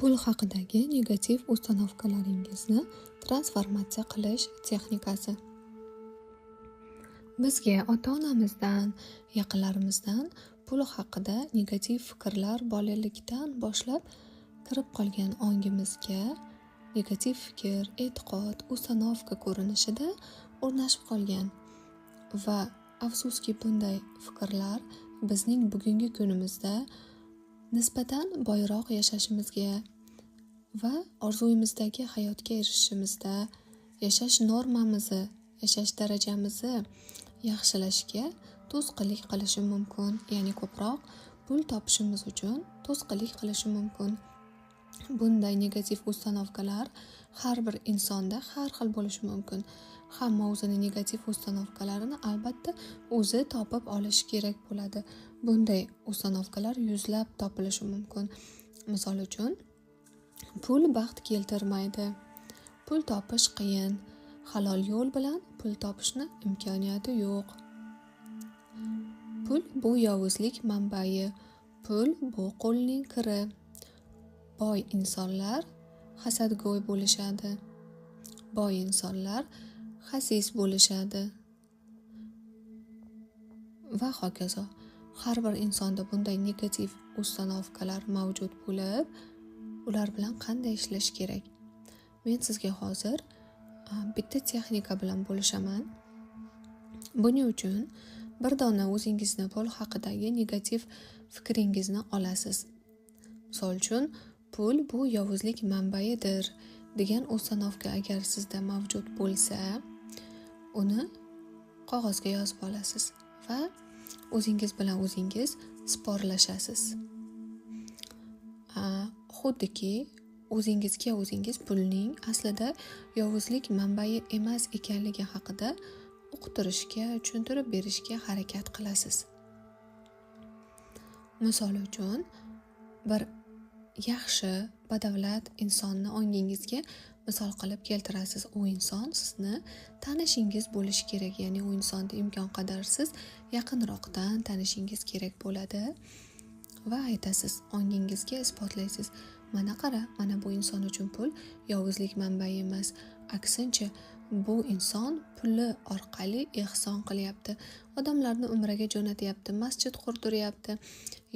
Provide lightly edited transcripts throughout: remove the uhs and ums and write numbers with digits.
Pul haqidagi negativ ustanovkalaringizni transformatsiya qilish texnikasi. Bizga ota-onamizdan, yaqinlarimizdan pul haqida negativ fikrlar bolalikdan boshlab kirib qolgan ongimizga negativ fikr, e'tiqod, ustanovka ko'rinishida o'rnashib qolgan va afsuski bunday fikrlar bizning bugungi kunimizda nisbatan boyroq yashashimizga va orzuyimizdagi hayotga erishishimizda, yashash normamizni, yashash darajamizni yaxshilashga to'sqinlik qilishi mumkin. Ya'ni ko'proq pul topishimiz uchun to'sqinlik qilishi mumkin. Bunday negativ ustanovkalar har bir insonda har xil bo'lishi mumkin. Hamma o'zini negativ ustanovkalarini albatta o'zi topib olishi kerak bo'ladi. Bunday ustanovkalar yuzlab topilishi mumkin. Misol uchun, pul baxt keltirmaydi. Pul topish qiyin. Halol yo'l bilan pul topishni imkoniyati yo'q. Pul bu yovuzlik manbai. Pul bu qo'lning kiri. Boy insonlar hasadgo'y bo'lishadi. Boy insonlar xasis bo'lishadi. Va hokazo. Har bir insonda bunday negativ ustanovkalar mavjud bo'lib, ular bilan qanday ishlash kerak? Men sizga hozir bitta texnika bilan bo'lishaman. Buning uchun bir dona o'zingizni pul haqidagi negativ fikringizni olasiz. Misol uchun, pul bu yovuzlik manbaidir degan ustanovka agar sizda mavjud bo'lsa, uni qog'ozga yozib olasiz va o'zingiz bilan o'zingiz sporlashasiz. Xuddiki o'zingizga o'zingiz pulning aslida yovuzlik manbai emas ekanligi haqida uqtirishga, tushuntirib berishga harakat qilasiz. Misol uchun, bir yaxshi, badavlat insonni ongingizga misol qilib keltirasiz. U inson sizni tanishingiz bo'lishi kerak, ya'ni u insonni imkon qadar siz yaqinroqdan tanishingiz kerak bo'ladi va aytasiz, ongingizga isbotlaysiz. Mana qara, mana bu inson uchun pul yovuzlik manbai emas. Aksincha, bu inson puli orqali ehson qilyapti. Odamlarni umraga jo'natyapti, masjid qurdiryapti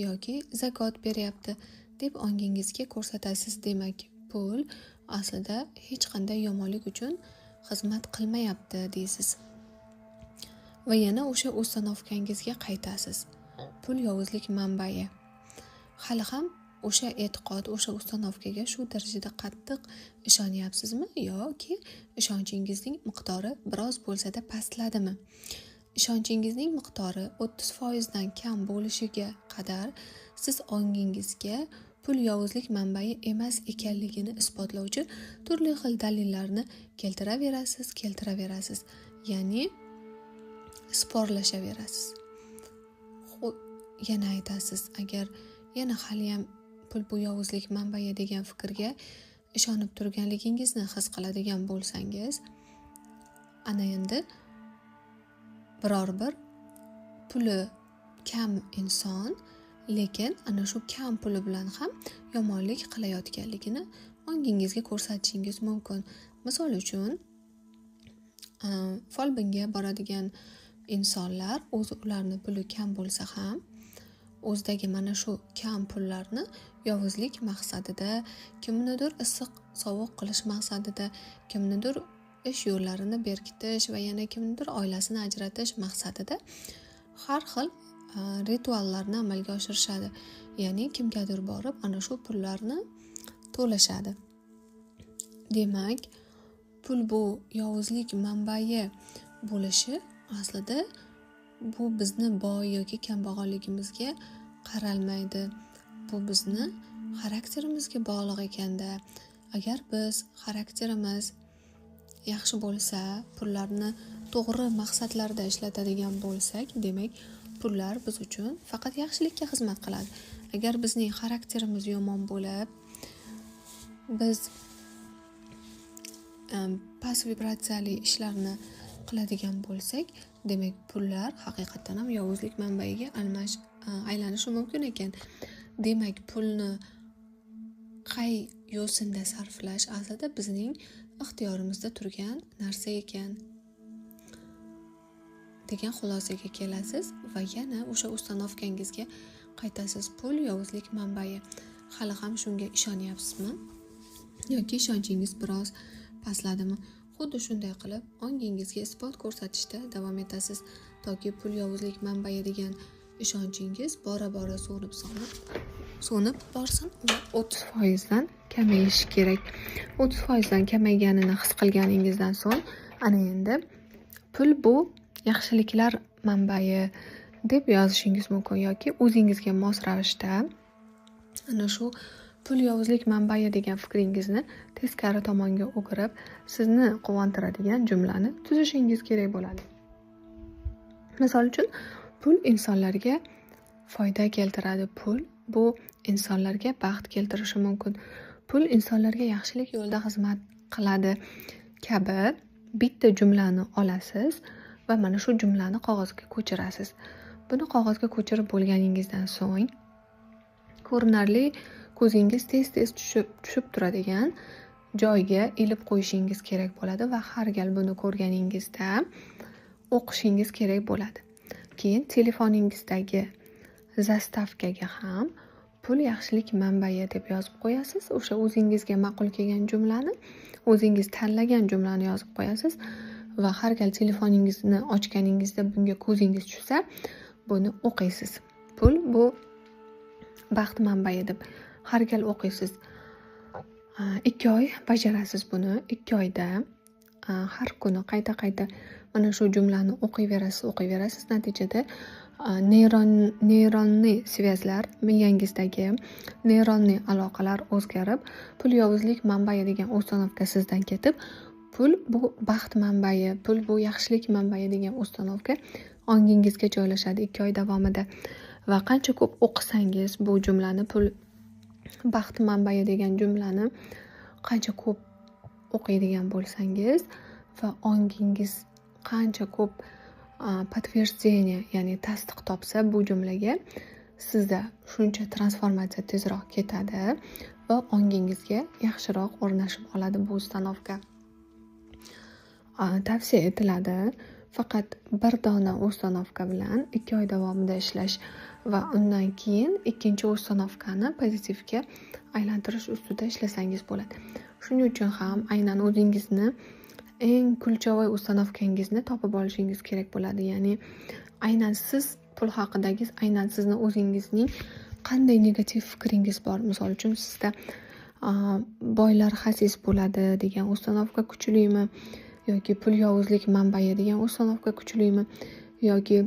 yoki zakot beryapti deb ongingizga ko'rsatasiz. Demak, pul aslida hech qanday yomonlik uchun xizmat qilmayapti deysiz. Va yana o'sha ustanovkangizga qaytasiz. Pul yovuzlik manbai. Hali ham o'sha e'tiqod, o'sha ustanovkaga shu darajada qattiq ishonyapsizmi yoki ishonchingizding miqdori biroz bo'lsa-da pastladimi? Ishonchingizding miqdori 30% dan kam bo'lishiga qadar siz ongingizga pul yovuzlik manbai emas ekanligini isbotlovchi turli xil dalillarni keltiraverasiz. Ya'ni sporlashaverasiz. Yana aytasiz, agar yana hali ham pul bu yovuzlik manbai degan fikrga ishonib turganligingizni his qiladigan bo'lsangiz, ana endi biror bir puli kam inson, lekin ana shu kam puli bilan ham yomonlik qilayotganligini ongingizga ko'rsatishingiz mumkin. Misol uchun, folbinga boradigan insonlar o'zi ularni puli kam bo'lsa ham o'zidagi mana shu kam pullarni yovuzlik maqsadida, kimnidir issiq sovuq qilish maqsadida, kimnidir ish yo'llarini berkitish va yana kimnidir oilasini ajratish maqsadida har xil rituallarni amalga oshirishadi. Ya'ni kimgadir borib ana shu pullarni to'lashadi. Demak, pul bu yovuzlik manbai bo'lishi aslida bu bizni boy yoki kambag'alligimizga qaralmaydi. Bu bizni xarakterimizga bog'liq ekanda. Agar biz xarakterimiz yaxshi bo'lsa, pullarni to'g'ri maqsadlarda ishlatadigan bo'lsak, demak, pullar biz uchun faqat yaxshilikka xizmat qiladi. Agar bizning xarakterimiz yomon bo'lib, biz past vibratsiyali ishlarni qiladigan bo'lsak, demak, pullar haqiqatan ham yovuzlik manbaiga aylanishi mumkin ekan. Demak, pulni qay yo'sinda sarflash aslida bizning ixtiyorimizda turgan narsa ekan degan xulosaga kelasiz va yana o'sha ustanovkangizga qaytasiz. Pul yovuzlik manbai. Hali ham shunga ishonyapsizmi? Yoki ishonchingiz biroz pastladimi? Xuddi shunday qilib ongingizga isbot ko'rsatishda davom etasiz toki pul yovuzlik manbai degan ishonchingiz bora-bora so'nib borsin va 30% dan kamayishi kerak. 30% dan kamayganini his qilganingizdan so'ng ana endi pul bu yaxshiliklar manbai deb yozishingiz mumkin yoki o'zingizga mos ravishda ana shu pul yovuzlik manbai degan fikringizni teskari tomonga o'girib sizni quvontiradigan jumlani tuzishingiz kerak bo'ladi. Misol uchun pul insonlarga foyda keltiradi. Pul bu insonlarga baxt keltirishi mumkin. Pul insonlarga yaxshilik yo'lida xizmat qiladi kabi bitta jumlani olasiz va mana shu jumlani qog'ozga ko'chirasiz. Buni qog'ozga ko'chirib bo'lganingizdan so'ng ko'rinarli ko'zingiz tez-tez tushib turadigan joyga ilib qo'yishingiz kerak bo'ladi va har gal buni ko'rganingizda o'qishingiz kerak bo'ladi. Keyin telefoningizdagi zastavkaga ham pul yaxshilik manbai deb yozib qo'yasiz. O'sha o'zingizga ma'qul kelgan jumlani, o'zingiz tanlagan jumlani yozib qo'yasiz va har gal telefoningizni ochganingizda bunga ko'zingiz tushsa, buni o'qiysiz. Pul bu baxt manbai deb har gal o'qiysiz. 2 oy bajarasiz buni. 2 oyda har kuni qayta mana shu jumlani o'qiyverasiz. Natijada neyronniy svязlar, miyangizdagi neyronniy aloqalar o'zgarib, pul yovuzlik manbai degan uстановка sizdan ketib, pul bu baxt manbai, pul bu yaxshilik manbai degan uстановка ongingizga joylashadi 2 oy davomida. Va qancha ko'p o'qisangiz bu jumlani, pul baxt manbai degan jumlani qancha ko'p o'qiydigan bo'lsangiz va ongingiz qancha ko'p подтверждение, ya'ni tasdiq topsa bu jumlaga, sizda shuncha transformatsiya tezroq ketadi va ongingizga yaxshiroq o'rnashib oladi bu uстановка. Tavsiya etiladi faqat bir dona uстановка bilan 2 oy davomida ishlash va undan keyin ikkinchi uстановкani pozitivga aylantirish ustida ishlasangiz bo'ladi. Shuning uchun ham aynan o'zingizni eng kulchovoy uстановkangizni topib olishingiz kerak bo'ladi. Ya'ni aynan siz pul haqidagi aynan sizni o'zingizning qanday negativ fikringiz bor. Misol uchun sizda boylar xasis bo'ladi degan uстановка kuchlimi yoki pul yovuzlik manbai degan uстановка kuchlimi yoki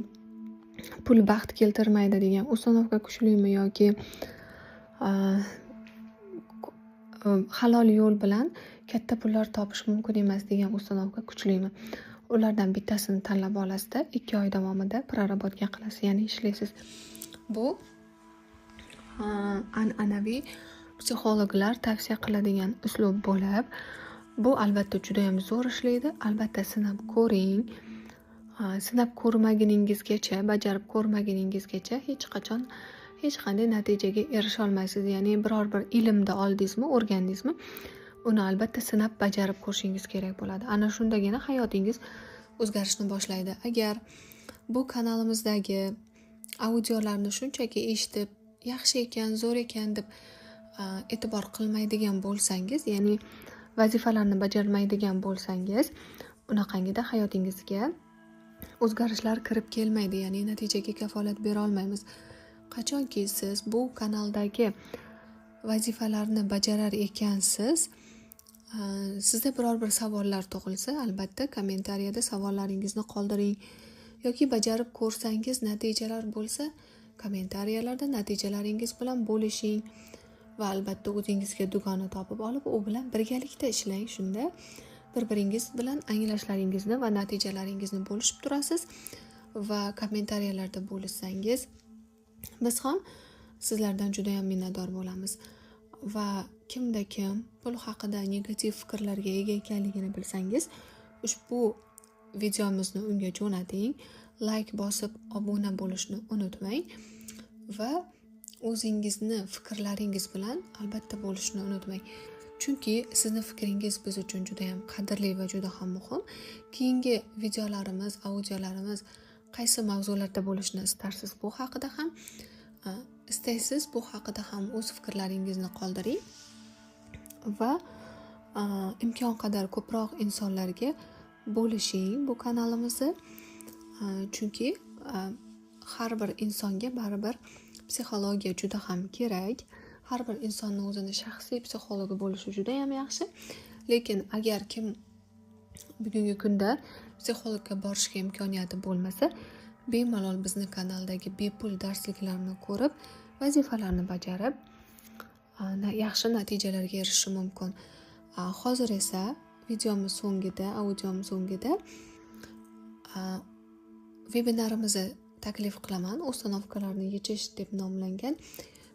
pul baxt keltirmaydi degan uстановка kuchlimi yoki halol yo'l bilan katta pullar topish mumkin emas degan uстановка kuchlimi. Ulardan bittasini tanlab olasizda 2 oy davomida praraботка qilasiz, ya'ni ishlaysiz. Bu an'anaviy psixologlar tavsiya qiladigan uslub bo'lib, bu albatta juda ham zo'r ishlaydi. Albatta sinab ko'ring. Sinab ko'rmaguningizgacha, bajarib ko'rmaguningizgacha hech qachon hech qanday natijaga erisha olmaysiz. Ya'ni biror bir ilmni oldingizmi, o'rgandingizmi, uni albatta sinab bajarib ko'rishingiz kerak bo'ladi. Ana shundagina hayotingiz o'zgarishni boshlaydi. Agar bu kanalimizdagi audiolarni shunchaki eshitib, yaxshi ekan, zo'r ekan deb e'tibor qilmaydigan bo'lsangiz, ya'ni vazifalarni bajarmaydigan bo'lsangiz, unaqangida hayotingizga o'zgarishlar kirib kelmaydi, ya'ni natijaga kafolat bera olmaymiz. Qachonki siz bu kanaldagi vazifalarni bajarar ekansiz, sizda biror bir savollar tug'ilsa, albatta kommentariyada savollaringizni qoldiring yoki bajarib ko'rsangiz natijalar bo'lsa, kommentariyalarda natijalaringiz bilan bo'lishing va albatta o'zingizga dugona topib olib, u bilan birgalikda ishlang. Shunda bir-biringiz bilan anglashlaringizni va natijalaringizni bo'lishib turasiz va kommentariyalarda bo'lishsangiz, biz ham sizlardan juda ham minnatdor bo'lamiz. Va kimda kim pul haqida negativ fikrlarga ega ekanligini bilsangiz, ushbu videomizni unga jo'nating, like bosib obuna bo'lishni unutmang va o'zingizni fikrlaringiz bilan albatta bo'lishni unutmang. Chunki sizni fikringiz biz uchun juda ham qadrli va juda ham muhim. Keyingi videolarimiz, audiolarimiz qaysi mavzularda bo'lishini istarsiz bu haqida ham istaysiz bu haqida ham o'z fikrlaringizni qoldiring va imkon qadar ko'proq insonlarga bo'lishing bu kanalimizni. Chunki har bir insonga baribir psixologiya juda ham kerak. Har bir insonning o'zini shaxsiy psixologi bo'lishi juda ham yaxshi. Lekin agar kim bugungi kunda psixologga borishga imkoniyati bo'lmasa, bemalol bizni kanaldagi bepul darsliklarni ko'rib, vazifalarni bajarib, yaxshi natijalarga erishishi mumkin. Hozir esa videomiz so'ngida vebinarimizni taklif qilaman. Uстановkalarni yechish deb nomlangan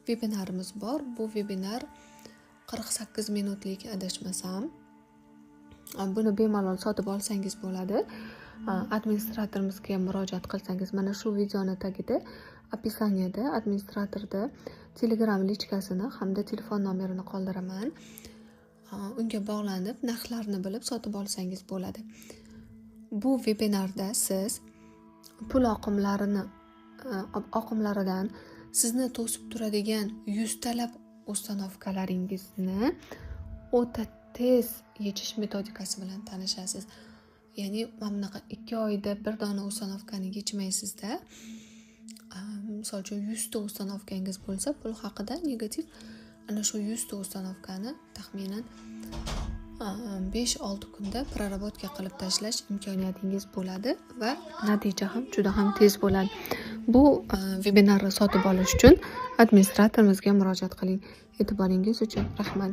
vebinarimiz bor. Bu vebinar 48 minutlik adashmasam. Buni bemalol sotib olsangiz bo'ladi. Administratorimizga murojaat qilsangiz, mana shu videoni tagida opisaniyada administratorda Telegram lichkasini hamda telefon nomerini qoldiraman. Unga bog'lanib, narxlarni bilib sotib olsangiz bo'ladi. Bu vebinarda siz pul oqimlaridan sizni to'sib turadigan 100 talab ustanovkalaringizni o'ta tez yechish metodikasi bilan tanishasiz. Ya'ni mana bunaqa 2 oyda bir dona ustanovkani yechmaysizda. Misol uchun 100 ta ustanovkangiz bo'lsa, pul haqida negativ ana shu 100 ta ustanovkani taxminan 5-6 kunda prarabotka qilib tashlash imkoniyatingiz bo'ladi va natija ham juda ham tez bo'ladi. Bu vebinarni sotib olish uchun administratorimizga murojaat qiling. E'tiboringiz uchun rahmat.